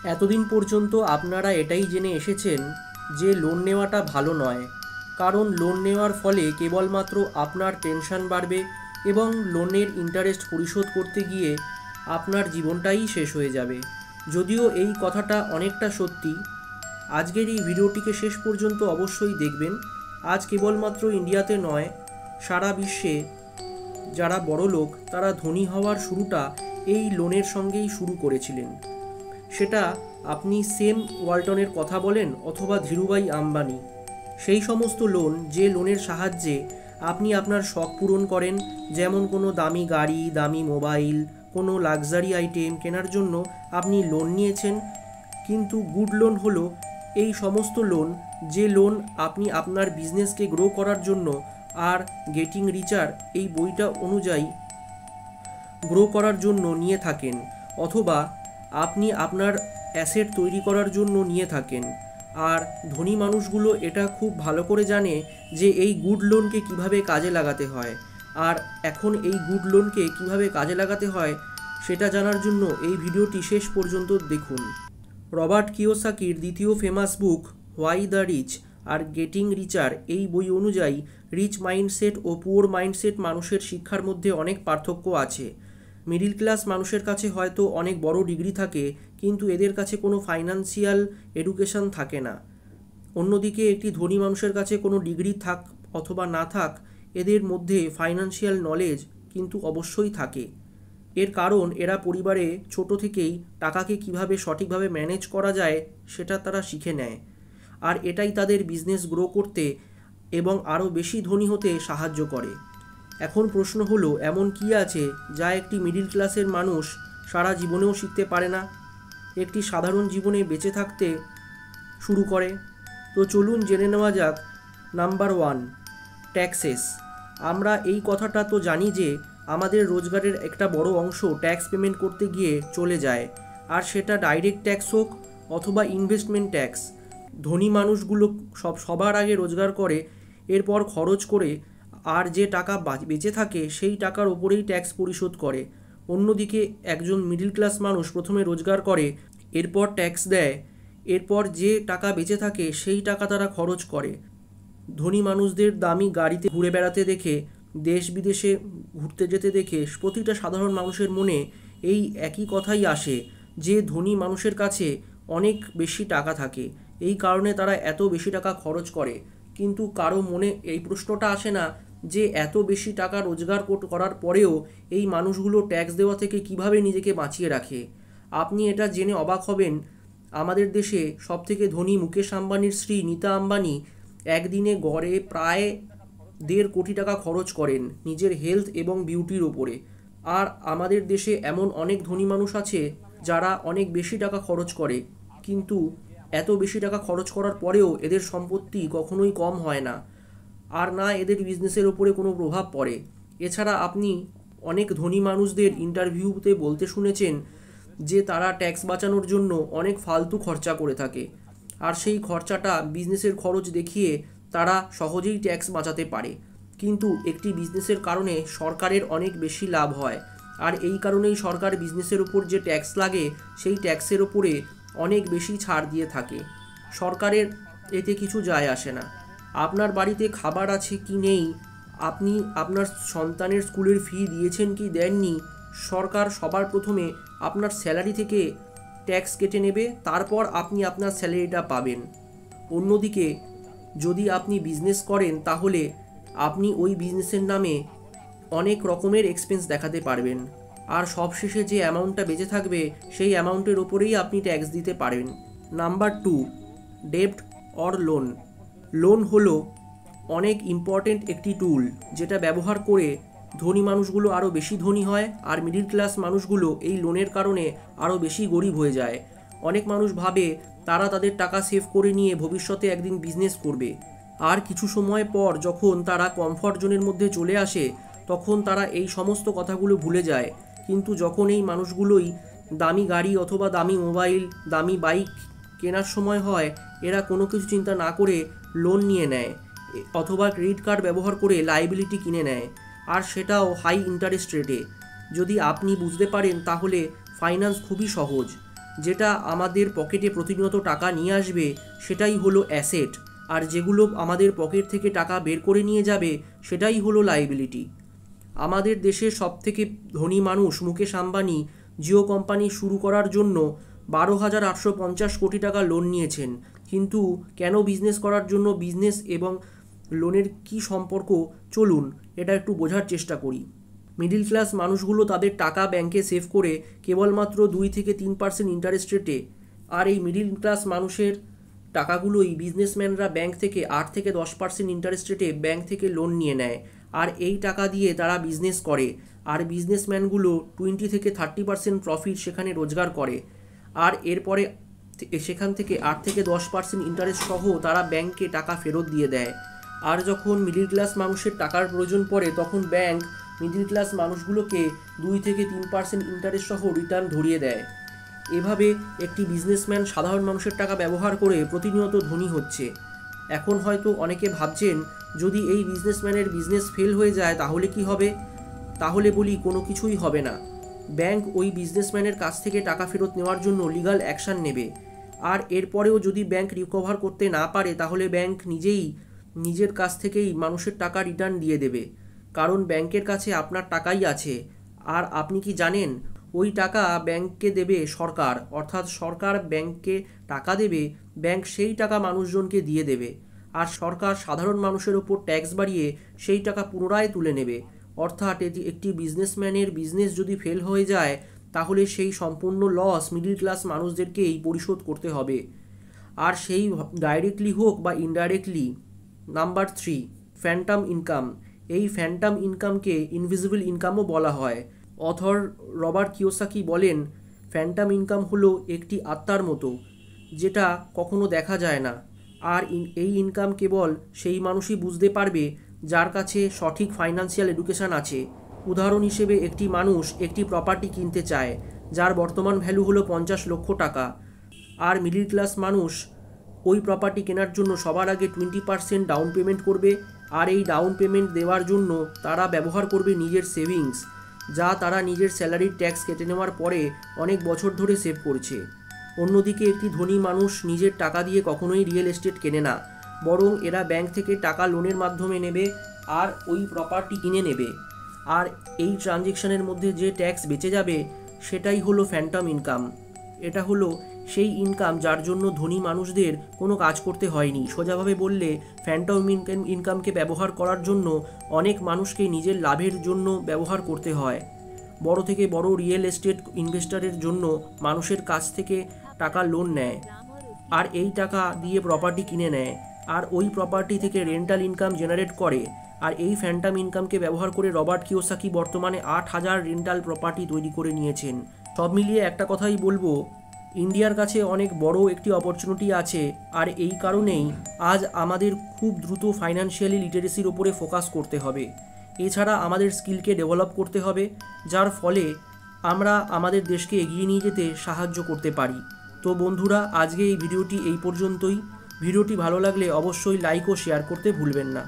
এতদিন পর্যন্ত আপনারা এটাই জেনে এসেছেন যে লোন নেওয়াটা ভালো নয়, কারণ লোন নেওয়ার ফলে কেবলমাত্র আপনার টেনশন বাড়বে এবং লোনের ইন্টারেস্ট পরিশোধ করতে গিয়ে আপনার জীবনটাই শেষ হয়ে যাবে। যদিও এই কথাটা অনেকটা সত্যি। আজকের এই ভিডিওটিকে শেষ পর্যন্ত অবশ্যই দেখবেন। আজ কেবলমাত্র ইন্ডিয়াতে নয়, সারা বিশ্বে যারা বড়লোক তারা ধনী হওয়ার শুরুটা এই লোনের সঙ্গেই শুরু করেছিলেন। সেটা আপনি সেম ওয়ালটনের কথা বলেন অথবা ধীরুভাই আম্বানি। সেই সমস্ত লোন, যে লোনের সাহায্যে আপনি আপনার শখ পূরণ করেন, যেমন কোনো দামি গাড়ি, দামি মোবাইল, কোনো লাক্সারি আইটেম কেনার জন্য আপনি লোন নিয়েছেন। কিন্তু গুড লোন হলো এই সমস্ত লোন, যে লোন আপনি আপনার বিজনেসকে গ্রো করার জন্য আর গেটিং রিচার এই বইটা অনুযায়ী গ্রো করার জন্য নিয়ে থাকেন, অথবা আপনি আপনার অ্যাসেট তৈরি করার জন্য নিয়ে থাকেন। আর ধনী মানুষগুলো এটা খুব ভালো করে জানে যে এই গুড লোনকে কিভাবে কাজে লাগাতে হয়। আর এখন এই গুড লোনকে কিভাবে কাজে লাগাতে হয় সেটা জানার জন্য এই ভিডিওটি শেষ পর্যন্ত দেখুন। রবার্ট কিওসাকির দ্বিতীয় famous book why the rich are getting richer এই বই অনুযায়ী রিচ মাইন্ডসেট ও পুয়ার মাইন্ডসেট মানুষের শিক্ষার মধ্যে অনেক পার্থক্য আছে। মিডিল ক্লাস মানুষের কাছে হয়তো অনেক বড় ডিগ্রি থাকে, কিন্তু এদের কাছে কোনো ফাইন্যান্সিয়াল এডুকেশন থাকে না। অন্যদিকে একটি ধনী মানুষের কাছে কোনো ডিগ্রি থাক অথবা না থাক, এদের মধ্যে ফাইন্যান্সিয়াল নলেজ কিন্তু অবশ্যই থাকে। এর কারণ এরা পরিবারে ছোট থেকেই টাকাকে কিভাবে সঠিকভাবে ম্যানেজ করা যায় সেটা তারা শিখে নেয়, আর এটাই তাদের বিজনেস গ্রো করতে এবং আরও বেশি ধনী হতে সাহায্য করে। এখন প্রশ্ন হলো, এমন কি আছে যা একটি মিডিল ক্লাসের মানুষ সারা জীবনেও শিখতে পারে না, একটি সাধারণ জীবনে বেঁচে থাকতে শুরু করে? তো চলুন জেনে নেওয়া যাক। Number 1, taxes. আমরা এই কথাটা তো জানি যে আমাদের রোজগারের একটা বড় অংশ ট্যাক্স পেমেন্ট করতে গিয়ে চলে যায়, আর সেটা ডাইরেক্ট ট্যাক্স হোক অথবা ইনভেস্টমেন্ট ট্যাক্স। ধনী মানুষগুলো সবার আগে রোজগার করে, এরপর খরচ করে, আর যে টাকা বেঁচে থাকে সেই টাকার ওপরেই ট্যাক্স পরিশোধ করে। অন্যদিকে একজন মিডিল ক্লাস মানুষ প্রথমে রোজগার করে, এরপর ট্যাক্স দেয়, এরপর যে টাকা বেঁচে থাকে সেই টাকা তারা খরচ করে। ধনী মানুষদের দামি গাড়িতে ঘুরে বেড়াতে দেখে, দেশ বিদেশে ঘুরতে যেতে দেখে প্রতিটা সাধারণ মানুষের মনে এই একই কথাই আসে যে ধনী মানুষের কাছে অনেক বেশি টাকা থাকে, এই কারণে তারা এত বেশি টাকা খরচ করে। কিন্তু কারো মনে এই প্রশ্নটা আসে না যে এত বেশি টাকা রোজগার করার পরেও এই মানুষগুলো ট্যাক্স দেওয়া থেকে কিভাবে নিজেকে বাঁচিয়ে রাখে। আপনি এটা জেনে অবাক হবেন, আমাদের দেশে সবথেকে ধনী মুকেশ আম্বানির স্ত্রী নীতা আম্বানি একদিনে গড়ে প্রায় 1.5 কোটি টাকা খরচ করেন নিজের হেলথ এবং বিউটির ওপরে। আর আমাদের দেশে এমন অনেক ধনী মানুষ আছে যারা অনেক বেশি টাকা খরচ করে, কিন্তু এত বেশি টাকা খরচ করার পরেও এদের সম্পত্তি কখনোই কম হয় না, আর না এদের বিজনেসের ওপরে কোনো প্রভাব পড়ে। এছাড়া আপনি অনেক ধনী মানুষদের ইন্টারভিউতে বলতে শুনেছেন যে তারা ট্যাক্স বাঁচানোর জন্য অনেক ফালতু খরচা করে থাকে, আর সেই খরচাটা বিজনেসের খরচ দেখিয়ে তারা সহজেই ট্যাক্স বাঁচাতে পারে। কিন্তু একটি বিজনেসের কারণে সরকারের অনেক বেশি লাভ হয়, আর এই কারণেই সরকার বিজনেসের ওপর যে ট্যাক্স লাগে সেই ট্যাক্সের ওপরে অনেক বেশি ছাড় দিয়ে থাকে। সরকারের এতে কিছু যায় আসে না। আপনার বাড়িতে খাবার আছে কি নেই, আপনি আপনার সন্তানের স্কুলের ফি দিয়েছেন কি দেননি, সরকার সবার প্রথমে আপনার স্যালারি থেকে ট্যাক্স কেটে নেবে, তারপর আপনি আপনার স্যালারিটা পাবেন। অন্যদিকে যদি আপনি বিজনেস করেন তাহলে আপনি ওই বিজনেসের নামে অনেক রকমের এক্সপেন্স দেখাতে পারবেন, আর সবশেষে যে অ্যামাউন্টটা বেঁচে থাকবে সেই অ্যামাউন্টের ওপরেই আপনি ট্যাক্স দিতে পারেন। নাম্বার 2, ডেব্ট অর লোন। লোন হলো অনেক ইম্পর্টেন্ট একটি টুল, যেটা ব্যবহার করে ধনী মানুষগুলো আরও বেশি ধনী হয়, আর মিডিল ক্লাস মানুষগুলো এই লোনের কারণে আরও বেশি গরিব হয়ে যায়। অনেক মানুষ ভাবে তারা তাদের টাকা সেভ করে নিয়ে ভবিষ্যতে একদিন বিজনেস করবে, আর কিছু সময় পর যখন তারা কমফর্ট জোনের মধ্যে চলে আসে তখন তারা এই সমস্ত কথাগুলো ভুলে যায়। কিন্তু যখন এই মানুষগুলোই দামি গাড়ি অথবা দামি মোবাইল, দামি বাইক কেনার সময় হয়, এরা কোনো কিছু চিন্তা না করে লোন নিয়ে নেয় অথবা ক্রেডিট কার্ড ব্যবহার করে লাইবিলিটি কিনে নেয়, আর সেটাও হাই ইন্টারেস্ট রেটে। যদি আপনি বুঝতে পারেন তাহলে ফাইন্যান্স খুবই সহজ। যেটা আমাদের পকেটে প্রতিনিয়ত টাকা নিয়ে আসবে সেটাই হলো অ্যাসেট, আর যেগুলো আমাদের পকেট থেকে টাকা বের করে নিয়ে যাবে সেটাই হলো লাইবিলিটি। আমাদের দেশের সবথেকে ধনী মানুষ মুকেশ আম্বানি জিও কোম্পানি শুরু করার জন্য 12,850 কোটি টাকা লোন নিয়েছেন। কিন্তু কেন বিজনেস করার জন্য বিজনেস এবং লোনের কি সম্পর্ক, চলুন এটা একটু বোঝার চেষ্টা করি। মিডিল ক্লাস মানুষগুলো তাদের টাকা ব্যাংকে সেভ করে কেবলমাত্র 2-3% ইন্টারেস্ট রেটে, আর এই মিডিল ক্লাস মানুষের টাকাগুলোই বিজনেসম্যানরা ব্যাংক থেকে 8-10% ইন্টারেস্ট রেটে ব্যাংক থেকে লোন নিয়ে নেয়, আর এই টাকা দিয়ে তারা বিজনেস করে, আর বিজনেসম্যানগুলো 20-30% প্রফিট সেখানে রোজগার করে, আর এরপরে সেখান থেকে 8-10% ইন্টারেস্ট সহ তারা ব্যাংকে টাকা ফেরত দিয়ে দেয়। আর যখন মিডিল ক্লাস মানুষের টাকার প্রয়োজন পড়ে তখন ব্যাংক মিডিল ক্লাস মানুষগুলোকে 2-3% ইন্টারেস্ট সহ রিটার্ন ধরিয়ে দেয়। এভাবে একটি বিজনেসম্যান সাধারণ মানুষের টাকা ব্যবহার করে প্রতিনিয়ত ধনী হচ্ছে। এখন হয়তো অনেকে ভাবছেন, যদি এই বিজনেসম্যানের বিজনেস ফেল হয়ে যায় তাহলে কি হবে? তাহলে বলি, কোনো কিছুই হবে না। ব্যাংক ওই বিজনেসম্যানের কাছ থেকে টাকা ফেরত নেওয়ার জন্য লিগ্যাল অ্যাকশান নেবে, আর এরপরেও যদি ব্যাংক রিকভার করতে না পারে তাহলে ব্যাংক নিজের কাছ থেকেই মানুষের টাকা রিটার্ন দিয়ে দেবে, কারণ ব্যাংকের কাছে আপনার টাকাই আছে। আর আপনি কি জানেন, ওই টাকা ব্যাংককে দেবে সরকার, অর্থাৎ সরকার ব্যাংককে টাকা দেবে, ব্যাংক সেই টাকা মানুষজনকে দিয়ে দেবে, আর সরকার সাধারণ মানুষের ওপর ট্যাক্স বাড়িয়ে সেই টাকা পুনরায় তুলে নেবে। অর্থাৎ একটি বিজনেসম্যানের বিজনেস যদি ফেল হয়ে যায় তাহলে সেই সম্পূর্ণ লস মিডিল ক্লাস মানুষদেরকেই পরিশোধ করতে হবে, আর সেই ডাইরেক্টলি হোক বা ইনডাইরেক্টলি। Number 3, phantom income. এই ফ্যান্টাম ইনকামকে ইনভিজিবল ইনকামও বলা হয়। অথর রবার্ট কিওসাকি বলেন, ফ্যান্টাম ইনকাম হলো একটি আত্মার মতো, যেটা কখনো দেখা যায় না, আর এই ইনকাম কেবল সেই মানুষই বুঝতে পারবে যার কাছে সঠিক ফাইন্যান্সিয়াল এডুকেশান আছে। উদাহরণ হিসেবে, একটি মানুষ একটি প্রপার্টি কিনতে চায় যার বর্তমান ভ্যালু হলো 50 লক্ষ টাকা, আর মিডিল ক্লাস মানুষ ওই প্রপার্টি কেনার জন্য সবার আগে 20% ডাউন পেমেন্ট করবে, আর এই ডাউন পেমেন্ট দেওয়ার জন্য তারা ব্যবহার করবে নিজের সেভিংস, যা তারা নিজের স্যালারির ট্যাক্স কেটে নেওয়ার পরে অনেক বছর ধরে সেভ করছে। অন্যদিকে একটি ধনী মানুষ নিজের টাকা দিয়ে কখনোই রিয়েল এস্টেট কেনে না, বরং এরা ব্যাংক থেকে টাকা লোনের মাধ্যমে নেবে আর ওই প্রপার্টি কিনে নেবে, আর এই ট্রানজেকশনের মধ্যে যে ট্যাক্স বেঁচে যাবে সেটাই হলো ফ্যান্টম ইনকাম। এটা হলো সেই ইনকাম যার জন্য ধনী মানুষদের কোনো কাজ করতে হয়নি। সোজাভাবে বললে, ফ্যান্টম ইনকামকে ব্যবহার করার জন্য অনেক মানুষকে নিজের লাভের জন্য ব্যবহার করতে হয়। বড় থেকে বড় রিয়েল এস্টেট ইনভেস্টরের জন্য মানুষের কাছ থেকে টাকা লোন নেয়, আর এই টাকা দিয়ে প্রপার্টি কিনে নেয়, আর ওই প্রপার্টি থেকে রেন্টাল ইনকাম জেনারেট করে, আর এই ফ্যান্টম ইনকামকে ব্যবহার করে রবার্ট কিওসাকি বর্তমানে 8,000 রেন্টাল প্রপার্টি তৈরি করে নিয়েছেন। সব মিলিয়ে একটা কথাই বলবো, ইন্ডিয়ার কাছে অনেক বড় একটি অপরচুনিটি আছে, আর এই কারণেই আজ আমাদের খুব দ্রুত ফাইন্যান্সিয়ালি লিটারেসির ওপরে ফোকাস করতে হবে। এছাড়া আমাদের স্কিলকে ডেভেলপ করতে হবে, যার ফলে আমরা আমাদের দেশকে এগিয়ে নিয়ে যেতে সাহায্য করতে পারি। তো বন্ধুরা, আজকে এই ভিডিওটি এই পর্যন্তই। ভিডিওটি ভালো লাগলে অবশ্যই লাইক ও শেয়ার করতে ভুলবেন না।